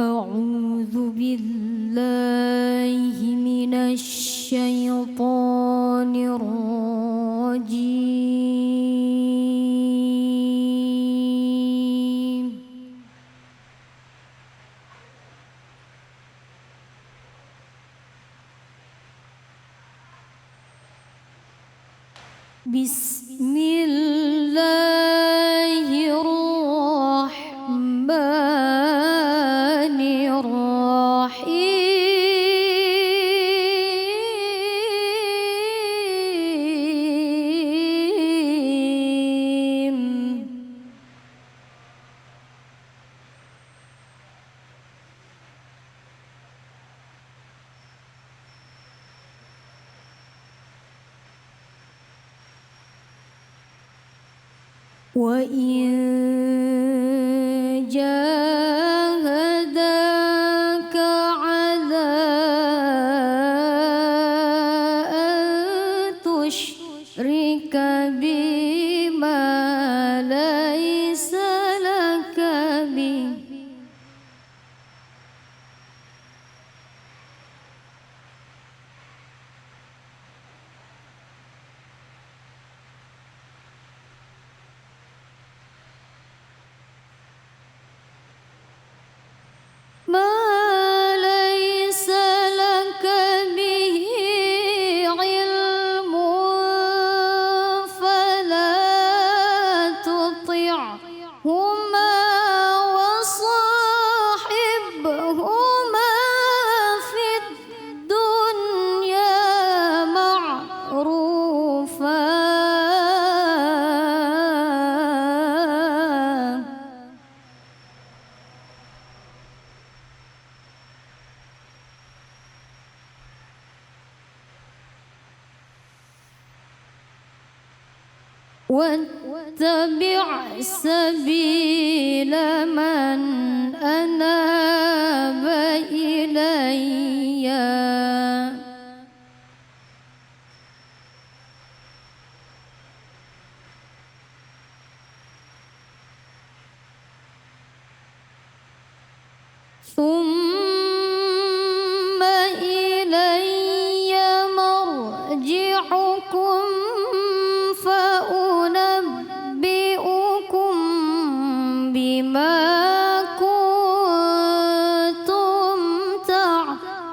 أعوذ بالله من الشيطان الرجيم بسم الله الرحمن الرحيم وإن جاهداك على أن تشرك بما ليس لك به ما ليس لك به علم فلا تطعهما وصاحبهما في الدنيا معروفا واتبع سبيل من أناب إلي ثم إلي مرجعكم فأنبئكم بما كنتم تعملون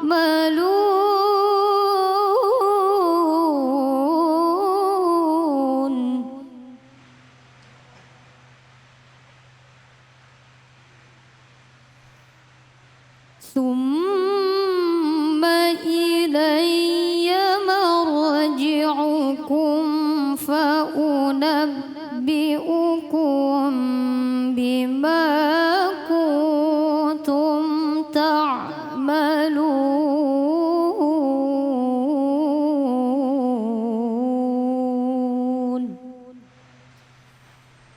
ثم إلي مرجعكم فأنبئكم بما كنتم تعملون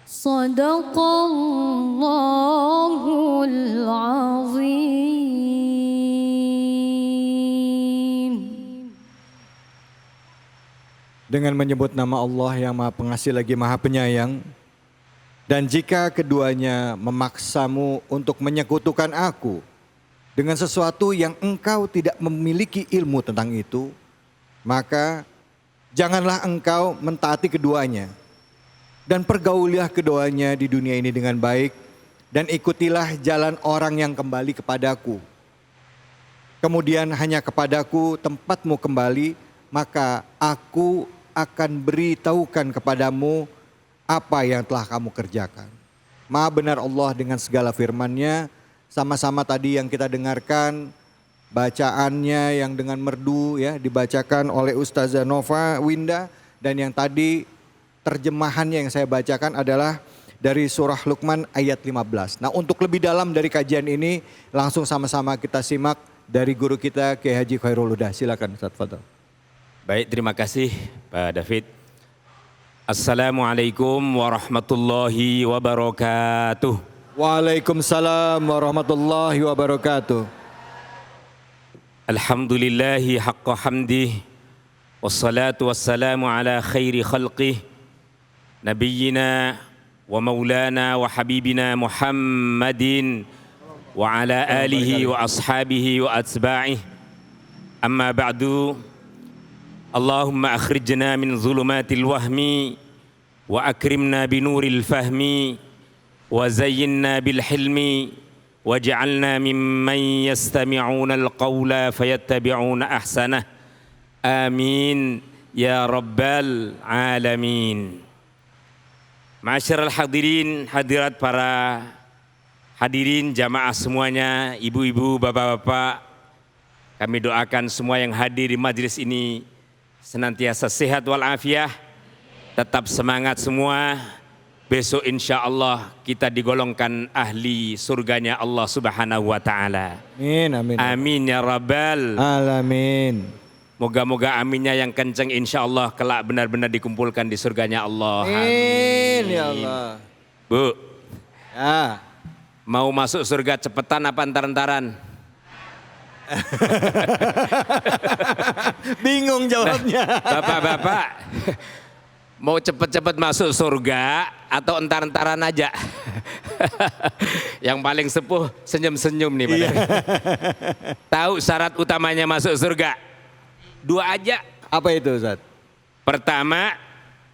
صدق الله العظيم. Dengan menyebut nama Allah yang Maha Pengasih lagi Maha Penyayang. Dan jika keduanya memaksamu untuk menyekutukan aku dengan sesuatu yang engkau tidak memiliki ilmu tentang itu, maka janganlah engkau mentaati keduanya. Dan pergaulilah keduanya di dunia ini dengan baik, dan ikutilah jalan orang yang kembali kepadaku. Kemudian hanya kepadaku tempatmu kembali, maka aku akan beritahukan kepadamu apa yang telah kamu kerjakan. Maha benar Allah dengan segala firman-Nya. Sama-sama tadi yang kita dengarkan bacaannya yang dengan merdu ya dibacakan oleh Ustazah Nova Winda, dan yang tadi terjemahannya yang saya bacakan adalah dari surah Luqman ayat 15. Nah, untuk lebih dalam dari kajian ini langsung sama-sama kita simak dari guru kita Kiai Haji Khairul Huda. Silakan Ustaz Fadal. Baik, terima kasih Pak David. Assalamualaikum warahmatullahi wabarakatuh. Waalaikumsalam warahmatullahi wabarakatuh. Alhamdulillahi haqqa hamdih. Wassalatu wassalamu ala khairi khalqih. Nabiyyina wa maulana wa habibina Muhammadin وعلى آله وأصحابه وأتباعه أما بعد اللهم أخرجنا من ظلمات الوهم وأكرمنا بنور الفهم وزينا بالحلم واجعلنا ممن يستمعون القول فيتبعون أحسنه آمين يا رب العالمين. Ma'asyiral hadirin, hadirat para hadirin jamaah semuanya, ibu-ibu, bapak-bapak, kami doakan semua yang hadir di majelis ini senantiasa sehat walafiat, tetap semangat semua. Besok insya Allah kita digolongkan ahli surganya Allah Subhanahu wa Ta'ala. Amin, amin. Amin ya Rabbal Alamin. Moga-moga aminnya yang kencang insya Allah kelak benar-benar dikumpulkan di surganya Allah. Amin ya Allah. Bu, Ya. mau masuk surga cepetan apa entar-entaran? Bingung jawabnya. Bapak-bapak, mau cepet-cepet masuk surga atau entar-entaran aja? Yang paling sepuh senyum-senyum nih. Iya. Tahu syarat utamanya masuk surga? Dua aja. Apa itu Ustaz? Pertama,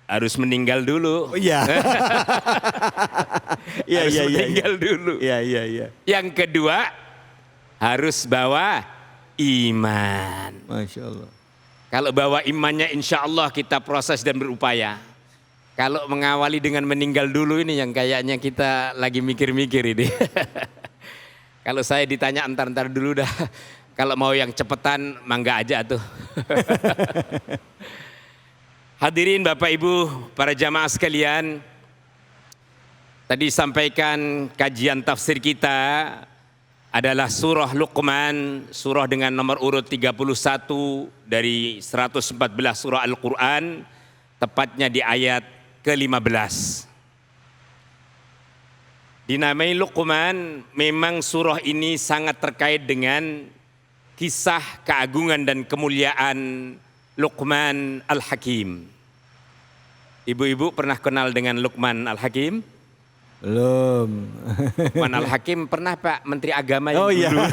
harus meninggal dulu. Oh, iya. Iya, Harus iya, iya. meninggal dulu. Iya, iya, iya. Yang kedua, harus bawa iman. Masya Allah. Kalau bawa imannya insya Allah kita proses dan berupaya. Kalau mengawali dengan meninggal dulu ini yang kayaknya kita lagi mikir-mikir ini. Kalau saya ditanya entar-entar dulu dah. Kalau mau yang cepetan mangga aja tuh. Hadirin Bapak Ibu, para jamaah sekalian. Tadi sampaikan kajian tafsir kita adalah surah Luqman, surah dengan nomor urut 31 dari 114 surah Al-Quran, tepatnya di ayat ke-15. Dinamai Luqman, memang surah ini sangat terkait dengan kisah keagungan dan kemuliaan Luqman Al-Hakim. Ibu-ibu pernah kenal dengan Luqman Al-Hakim? Belum. Luqman Al-Hakim pernah Pak Menteri Agama yang Oh iya. dulu.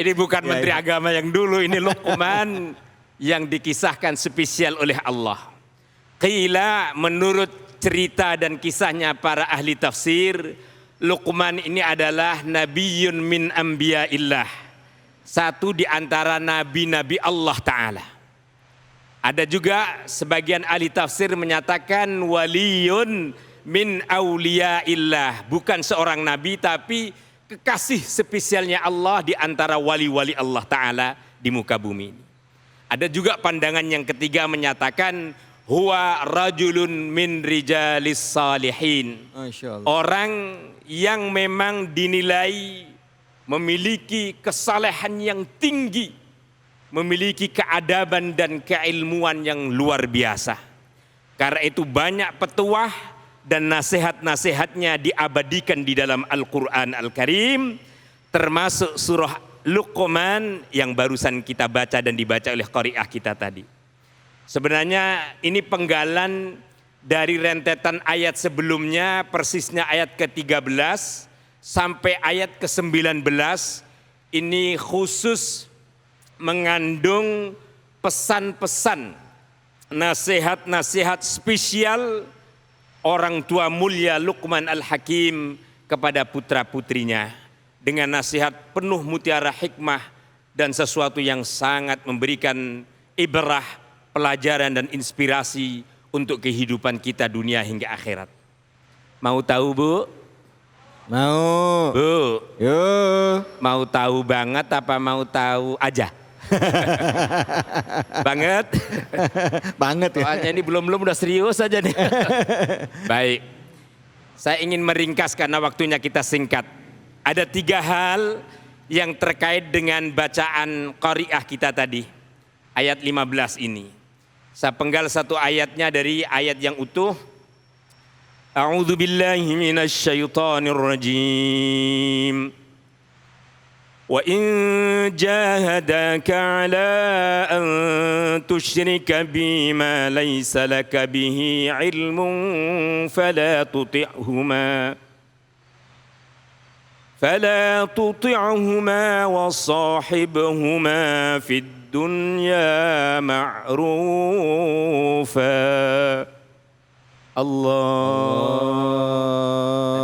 Ini bukan Ya, Menteri ya. Agama yang dulu, ini Luqman yang dikisahkan spesial oleh Allah. Qila, menurut cerita dan kisahnya para ahli tafsir, Luqman ini adalah nabiyyun min anbiya'illah. Satu di antara nabi-nabi Allah Ta'ala. Ada juga sebagian ahli tafsir menyatakan waliyun min awliyaillah. Bukan seorang nabi tapi kekasih spesialnya Allah di antara wali-wali Allah Ta'ala di muka bumi ini. Ada juga pandangan yang ketiga menyatakan huwa rajulun min rijalis salihin. Masya Allah. Orang yang memang dinilai memiliki kesalehan yang tinggi, memiliki keadaban dan keilmuan yang luar biasa. Karena itu banyak petuah dan nasihat-nasihatnya diabadikan di dalam Al-Quran Al-Karim, termasuk surah Luqman yang barusan kita baca dan dibaca oleh qari'ah kita tadi. Sebenarnya ini penggalan dari rentetan ayat sebelumnya, persisnya ayat ke-13 sampai ayat ke-19, ini khusus mengandung pesan-pesan, nasihat-nasihat spesial orang tua mulia Luqman Al-Hakim kepada putra-putrinya. Dengan nasihat penuh mutiara hikmah dan sesuatu yang sangat memberikan ibrah, pelajaran dan inspirasi untuk kehidupan kita dunia hingga akhirat. Mau tahu Bu? Mau. Bu, Yo. mau tahu banget apa mau tahu aja? Banget. Banget ya. Soalnya ini belum udah serius aja nih. Baik, saya ingin meringkas karena waktunya kita singkat. Ada 3 hal yang terkait dengan bacaan qari'ah kita tadi. Ayat 15 ini. Saya penggal satu ayatnya dari ayat yang utuh. A'udzu billahi minasy syaithanir rajim. Wa in jahadaka 'ala an tusyrika bima laysa laka bihi 'ilmun fala tuti'huma فلا تطعهما وصاحبهما في الدنيا معروفا. Allah.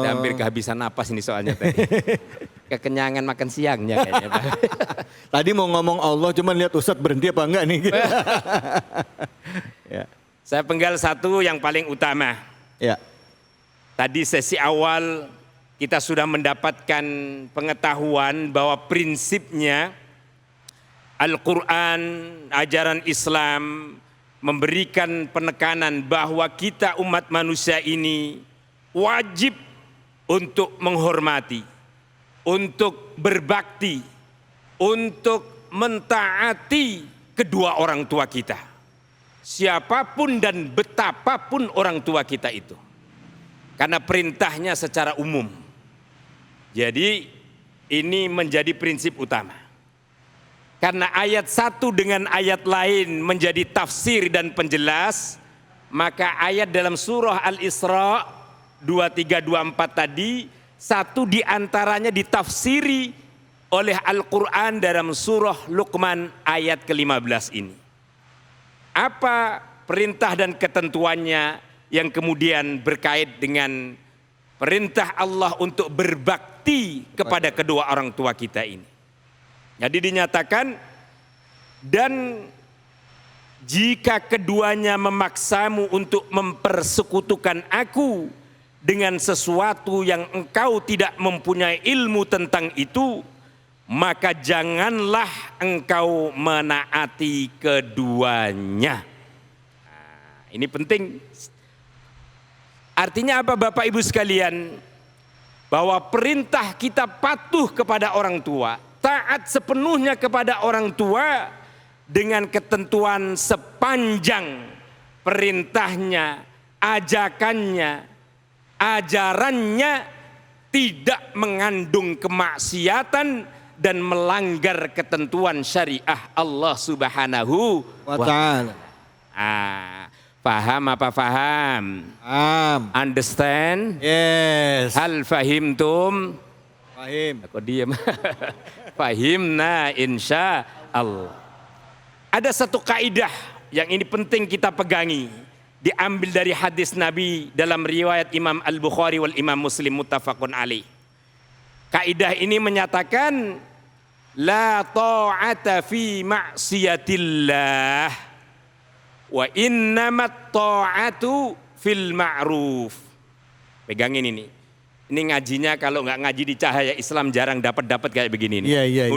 Ada hampir kehabisan napas ini soalnya tadi. Kekenyangan makan siangnya kayaknya Pak. Tadi mau ngomong Allah, cuman lihat Ustadz berhenti apa enggak nih? Ya. Saya penggal satu yang paling utama. Ya. Tadi sesi awal kita sudah mendapatkan pengetahuan bahwa prinsipnya Al-Quran, ajaran Islam memberikan penekanan bahwa kita umat manusia ini wajib untuk menghormati, untuk berbakti, untuk mentaati kedua orang tua kita. Siapapun dan betapapun orang tua kita itu. Karena perintahnya secara umum. Jadi ini menjadi prinsip utama. Karena ayat satu dengan ayat lain menjadi tafsir dan penjelas, maka ayat dalam surah Al-Isra 23-24 tadi, satu diantaranya ditafsiri oleh Al-Quran dalam surah Luqman ayat ke-15 ini. Apa perintah dan ketentuannya yang kemudian berkait dengan perintah Allah untuk berbakti kepada kedua orang tua kita ini. Jadi dinyatakan, dan jika keduanya memaksamu untuk mempersekutukan aku dengan sesuatu yang engkau tidak mempunyai ilmu tentang itu, maka janganlah engkau menaati keduanya. Nah, ini penting. Artinya apa Bapak Ibu sekalian? Bahwa perintah kita patuh kepada orang tua, taat sepenuhnya kepada orang tua dengan ketentuan sepanjang perintahnya, ajakannya, ajarannya tidak mengandung kemaksiatan dan melanggar ketentuan syariah Allah Subhanahu wa Ta'ala. Paham apa paham? Understand? Yes. Hal fahimtum? Fahim. Aku diam. Fahimna insya Allah. Ada satu kaidah yang ini penting kita pegangi. Diambil dari hadis Nabi dalam riwayat Imam Al-Bukhari wal Imam Muslim muttafaqun alaih. Kaidah ini menyatakan la ta'ata fi ma'siyatillah wa innamat ta'atu fil ma'ruf. Pegangin ini. Ini ngajinya kalau nggak ngaji di Cahaya Islam jarang dapat kayak begini nih. Iya.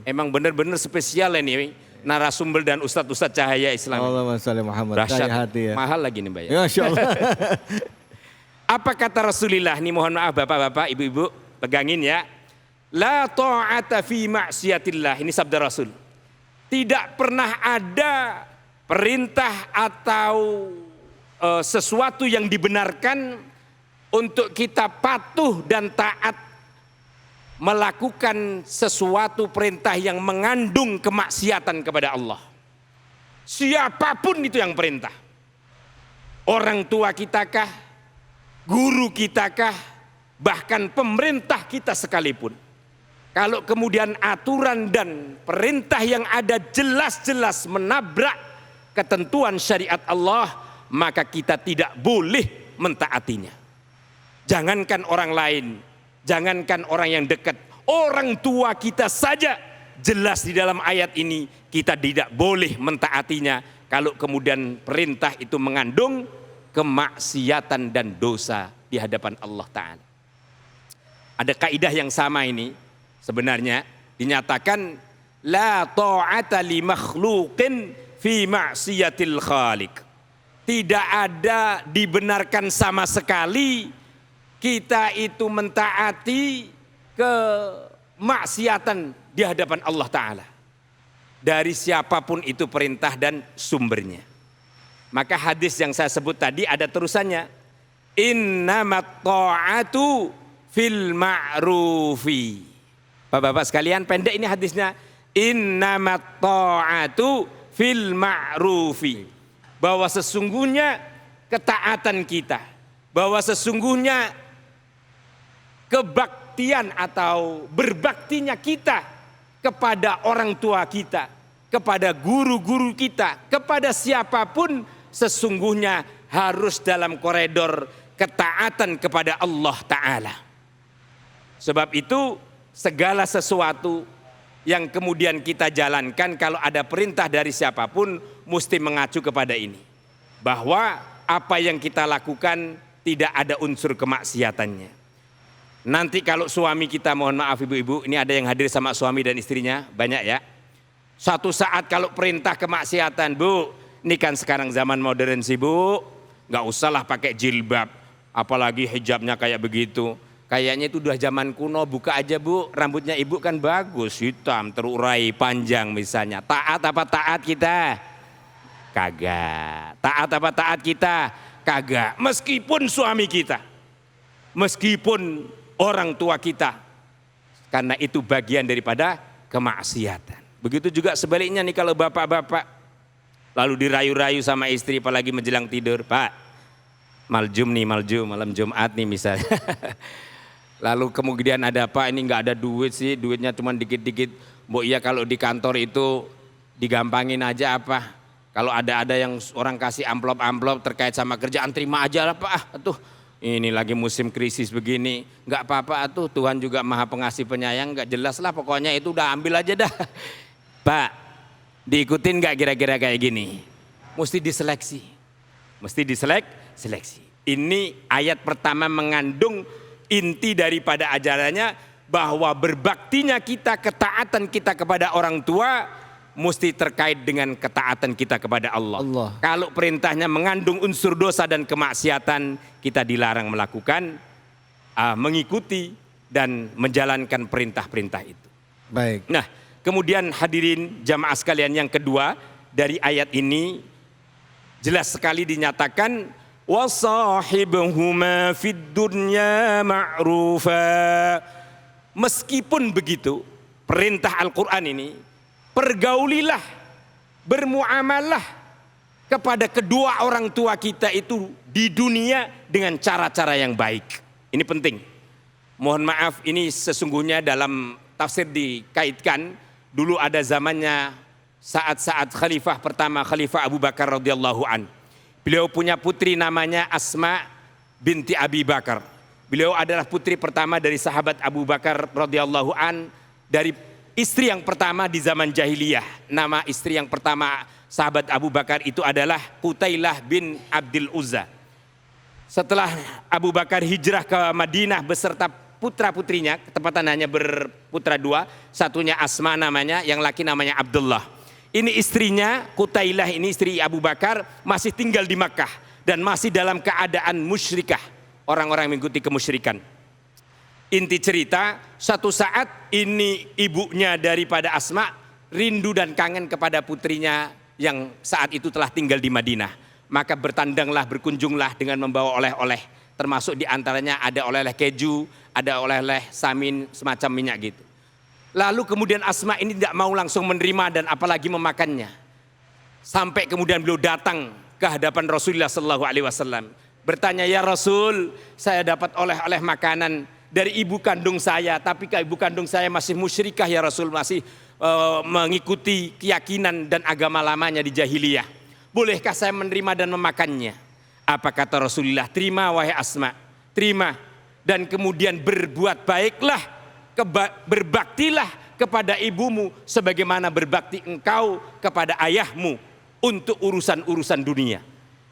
Emang benar-benar spesial ini narasumber dan ustadz Cahaya Islam. Allahumma sholli Muhammad. Dahsyat, hati ya. mahal lagi nih Mbak ya. Masya Allah. Apa kata Rasulullah? Nih mohon maaf bapak-bapak, ibu-ibu, pegangin ya. La ta'ata fi ma'siyatillah. Ini sabda Rasul. Tidak pernah ada perintah atau sesuatu yang dibenarkan untuk kita patuh dan taat melakukan sesuatu perintah yang mengandung kemaksiatan kepada Allah. Siapapun itu yang perintah. Orang tua kitakah, guru kitakah, bahkan pemerintah kita sekalipun. Kalau kemudian aturan dan perintah yang ada jelas-jelas menabrak ketentuan syariat Allah, maka kita tidak boleh mentaatinya. Jangankan orang lain, jangankan orang yang dekat, orang tua kita saja jelas di dalam ayat ini kita tidak boleh mentaatinya kalau kemudian perintah itu mengandung kemaksiatan dan dosa di hadapan Allah Ta'ala. Ada kaidah yang sama ini sebenarnya dinyatakan la ta'ata li makhluqin fi ma'siyatil khaliq. Tidak ada dibenarkan sama sekali kita itu mentaati kemaksiatan di hadapan Allah Ta'ala. Dari siapapun itu perintah dan sumbernya. Maka hadis yang saya sebut tadi ada terusannya. Innamat ta'atu fil ma'rufi. Bapak-bapak sekalian, pendek ini hadisnya. Innamat ta'atu fil ma'rufi. Bahwa sesungguhnya ketaatan kita, bahwa sesungguhnya pembaktian atau berbaktinya kita kepada orang tua kita, kepada guru-guru kita, kepada siapapun sesungguhnya harus dalam koridor ketaatan kepada Allah Ta'ala. Sebab itu segala sesuatu yang kemudian kita jalankan kalau ada perintah dari siapapun mesti mengacu kepada ini. Bahwa apa yang kita lakukan tidak ada unsur kemaksiatannya. Nanti kalau suami kita, mohon maaf ibu-ibu, ini ada yang hadir sama suami dan istrinya, banyak ya. Suatu saat kalau perintah kemaksiatan, bu, ini kan sekarang zaman modern sih bu, nggak usahlah pakai jilbab, apalagi hijabnya kayak begitu. Kayaknya itu udah zaman kuno, buka aja bu, rambutnya ibu kan bagus, hitam, terurai, panjang misalnya. Taat apa taat kita? Kagak. Taat apa taat kita? Kagak. Meskipun suami kita, meskipun orang tua kita, karena itu bagian daripada kemaksiatan. Begitu juga sebaliknya nih kalau bapak-bapak lalu dirayu-rayu sama istri apalagi menjelang tidur, Pak, maljum nih, malam Jumat nih misalnya. Lalu kemudian ada apa, ini nggak ada duit sih, duitnya cuma dikit-dikit. Bu iya kalau di kantor itu digampangin aja apa. Kalau ada yang orang kasih amplop-amplop terkait sama kerjaan, terima aja lah Pak. Atuh ini lagi musim krisis begini, nggak apa-apa atuh, Tuhan juga maha pengasih penyayang, nggak jelas lah pokoknya itu udah ambil aja dah. Pak, diikutin nggak kira-kira kayak gini? Mesti diseleksi, mesti seleksi. Ini ayat pertama mengandung inti daripada ajarannya bahwa berbaktinya kita, ketaatan kita kepada orang tua mesti terkait dengan ketaatan kita kepada Allah. Kalau perintahnya mengandung unsur dosa dan kemaksiatan, kita dilarang melakukan, mengikuti dan menjalankan perintah-perintah itu. Baik. Nah, kemudian hadirin jamaah sekalian, yang kedua dari ayat ini jelas sekali dinyatakan wasahibhuma fid dunya ma'rufa. Meskipun begitu, perintah Al-Quran ini, pergaulilah, bermuamalah kepada kedua orang tua kita itu di dunia dengan cara-cara yang baik. Ini penting. Mohon maaf, ini sesungguhnya dalam tafsir dikaitkan, dulu ada zamannya saat-saat khalifah pertama, Khalifah Abu Bakar radhiyallahu an. Beliau punya putri namanya Asma binti Abi Bakar. Beliau adalah putri pertama dari sahabat Abu Bakar radhiyallahu an, dari istri yang pertama di zaman jahiliyah. Nama istri yang pertama sahabat Abu Bakar itu adalah Qutailah bin Abdul Uzza. Setelah Abu Bakar hijrah ke Madinah beserta putra-putrinya, ketepatan hanya berputra dua, satunya Asma namanya, yang laki namanya Abdullah. Ini istrinya, Qutailah ini istri Abu Bakar, masih tinggal di Makkah dan masih dalam keadaan musyrikah, orang-orang yang mengikuti kemusyrikan. Inti cerita, satu saat ini ibunya daripada Asma rindu dan kangen kepada putrinya yang saat itu telah tinggal di Madinah. Maka bertandanglah, berkunjunglah dengan membawa oleh-oleh, termasuk diantaranya ada oleh-oleh keju, ada oleh-oleh samin, semacam minyak gitu. Lalu kemudian Asma ini tidak mau langsung menerima dan apalagi memakannya. Sampai kemudian beliau datang ke hadapan Rasulullah SAW. Bertanya, ya Rasul, saya dapat oleh-oleh makanan dari ibu kandung saya, tapi ibu kandung saya masih musyrikah ya Rasul, masih mengikuti keyakinan dan agama lamanya di jahiliyah. Bolehkah saya menerima dan memakannya? Apa kata Rasulullah? Terima wahai Asma, terima. Dan kemudian berbuat baiklah, berbaktilah kepada ibumu sebagaimana berbakti engkau kepada ayahmu untuk urusan-urusan dunia.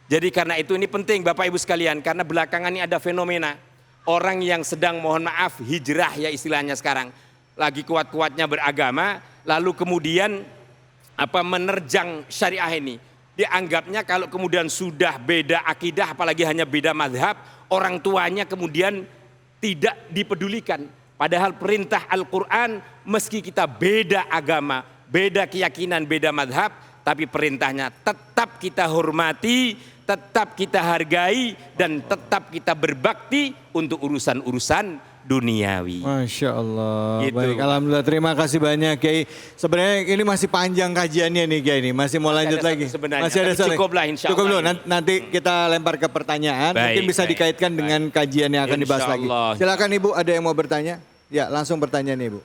Jadi karena itu ini penting Bapak Ibu sekalian, karena belakangan ini ada fenomena orang yang sedang, mohon maaf, hijrah ya istilahnya sekarang, lagi kuat-kuatnya beragama, lalu kemudian menerjang syariah ini. Dianggapnya kalau kemudian sudah beda akidah, apalagi hanya beda mazhab, orang tuanya kemudian tidak dipedulikan. Padahal perintah Al-Quran, meski kita beda agama, beda keyakinan, beda mazhab, tapi perintahnya tetap kita hormati, tetap kita hargai, dan tetap kita berbakti untuk urusan-urusan duniawi. Masya Allah. Gitu. Baik, alhamdulillah, terima kasih banyak Kiai. Sebenarnya ini masih panjang kajiannya nih Kiai, ini masih mau lanjut lagi. Masih ada satu. Cukup lah insya Allah. Cukup dulu, nanti kita lempar ke pertanyaan. Baik, mungkin bisa dikaitkan dengan kajian yang akan dibahas lagi. Silakan Ibu, ada yang mau bertanya? Ya, langsung pertanyaan Ibu.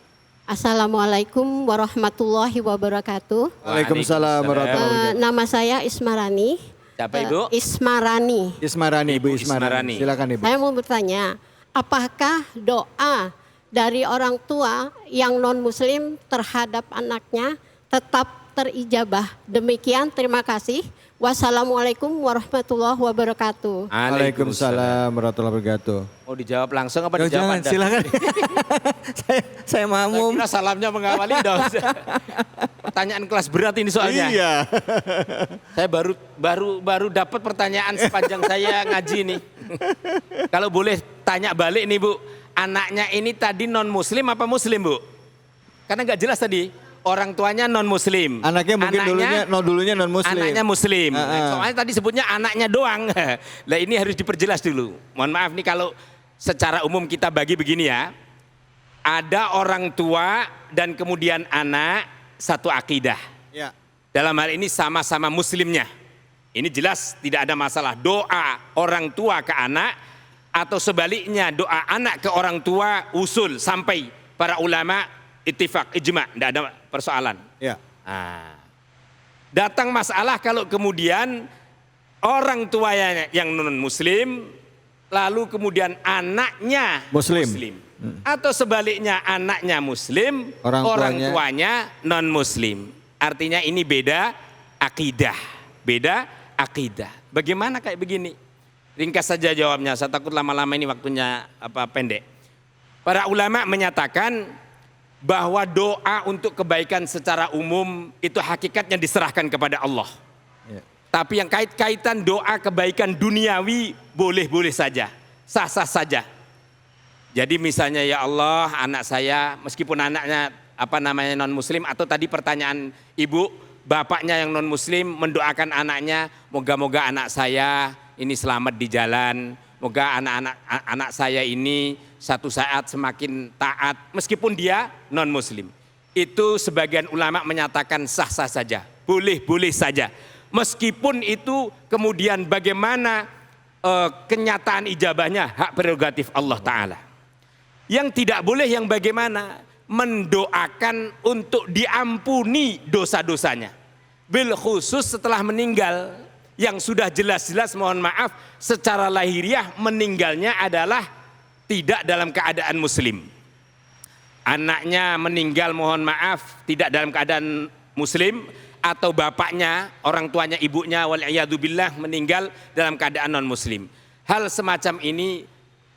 Assalamualaikum warahmatullahi wabarakatuh. Waalaikumsalam warahmatullahi wabarakatuh. Nama saya Ismarani. Siapa Ibu? Ismarani. Ismarani, Ibu Ismarani. Silakan Ibu. Saya mau bertanya, apakah doa dari orang tua yang non-muslim terhadap anaknya tetap terijabah? Demikian, terima kasih. Wassalamualaikum warahmatullahi wabarakatuh. Waalaikumsalam warahmatullahi wabarakatuh. Mau dijawab langsung apa dijawab Jangan, Anda? silakan. saya makmum. Kira salamnya mengawali dong. Pertanyaan kelas berat ini soalnya. Iya. Saya baru dapat pertanyaan sepanjang saya ngaji nih. Kalau boleh tanya balik nih Bu, anaknya ini tadi non muslim apa muslim Bu? Karena nggak jelas tadi. Orang tuanya non muslim. Anaknya mungkin dulunya non muslim. Anaknya muslim. Uh-uh. Soalnya tadi sebutnya anaknya doang. Nah ini harus diperjelas dulu. Mohon maaf nih kalau secara umum kita bagi begini ya. Ada orang tua dan kemudian anak satu akidah. Ya. Dalam hal ini sama-sama muslimnya. Ini jelas tidak ada masalah. Doa orang tua ke anak atau sebaliknya doa anak ke orang tua usul sampai para ulama ittifaq, ijma, tidak ada persoalan. Ya. Nah, datang masalah kalau kemudian orang tuanya yang non muslim, lalu kemudian anaknya muslim. Atau sebaliknya anaknya muslim, orang tuanya non muslim. Artinya ini beda akidah. Beda akidah. Bagaimana kayak begini? Ringkas saja jawabnya, saya takut lama-lama ini waktunya pendek. Para ulama menyatakan bahwa doa untuk kebaikan secara umum itu hakikatnya diserahkan kepada Allah. Ya. Tapi yang kait-kaitan doa kebaikan duniawi boleh-boleh saja, sah-sah saja. Jadi misalnya ya Allah anak saya meskipun anaknya non muslim atau tadi pertanyaan ibu bapaknya yang non muslim mendoakan anaknya moga-moga anak saya ini selamat di jalan, moga anak saya ini satu saat semakin taat meskipun dia non muslim. Itu sebagian ulama menyatakan sah-sah saja, boleh-boleh saja. Meskipun itu kemudian bagaimana kenyataan ijabahnya hak prerogatif Allah Ta'ala. Yang tidak boleh yang bagaimana mendoakan untuk diampuni dosa-dosanya. Bil khusus setelah meninggal yang sudah jelas-jelas mohon maaf secara lahiriah meninggalnya adalah tidak dalam keadaan muslim. Anaknya meninggal mohon maaf tidak dalam keadaan muslim atau bapaknya, orang tuanya, ibunya wal'iyadzubillah meninggal dalam keadaan non muslim. Hal semacam ini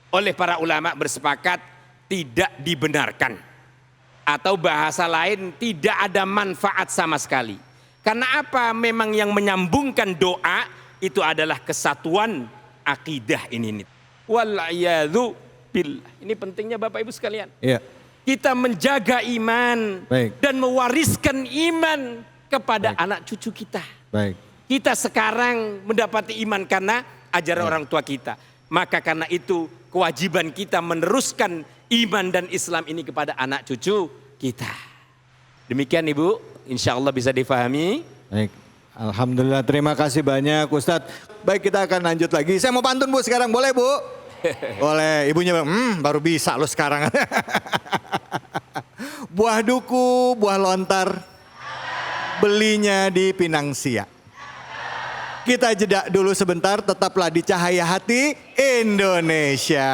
oleh para ulama bersepakat tidak dibenarkan. Atau bahasa lain tidak ada manfaat sama sekali. Karena apa? Memang yang menyambungkan doa itu adalah kesatuan akidah ini. Wal'iyadzu ini pentingnya Bapak Ibu sekalian. Ya. Kita menjaga iman. Baik. Dan mewariskan iman kepada anak cucu kita. Baik. Kita sekarang mendapati iman karena ajaran orang tua kita. Maka karena itu kewajiban kita meneruskan iman dan Islam ini kepada anak cucu kita. Demikian Ibu, insya Allah bisa difahami. Baik. Alhamdulillah, terima kasih banyak Ustadz. Baik, kita akan lanjut lagi. Saya mau pantun Bu sekarang, boleh Bu? Boleh, ibunya baru bisa lo sekarang. Buah duku, buah lontar, belinya di Pinang Sia. Kita jeda dulu sebentar, tetaplah di Cahaya Hati Indonesia.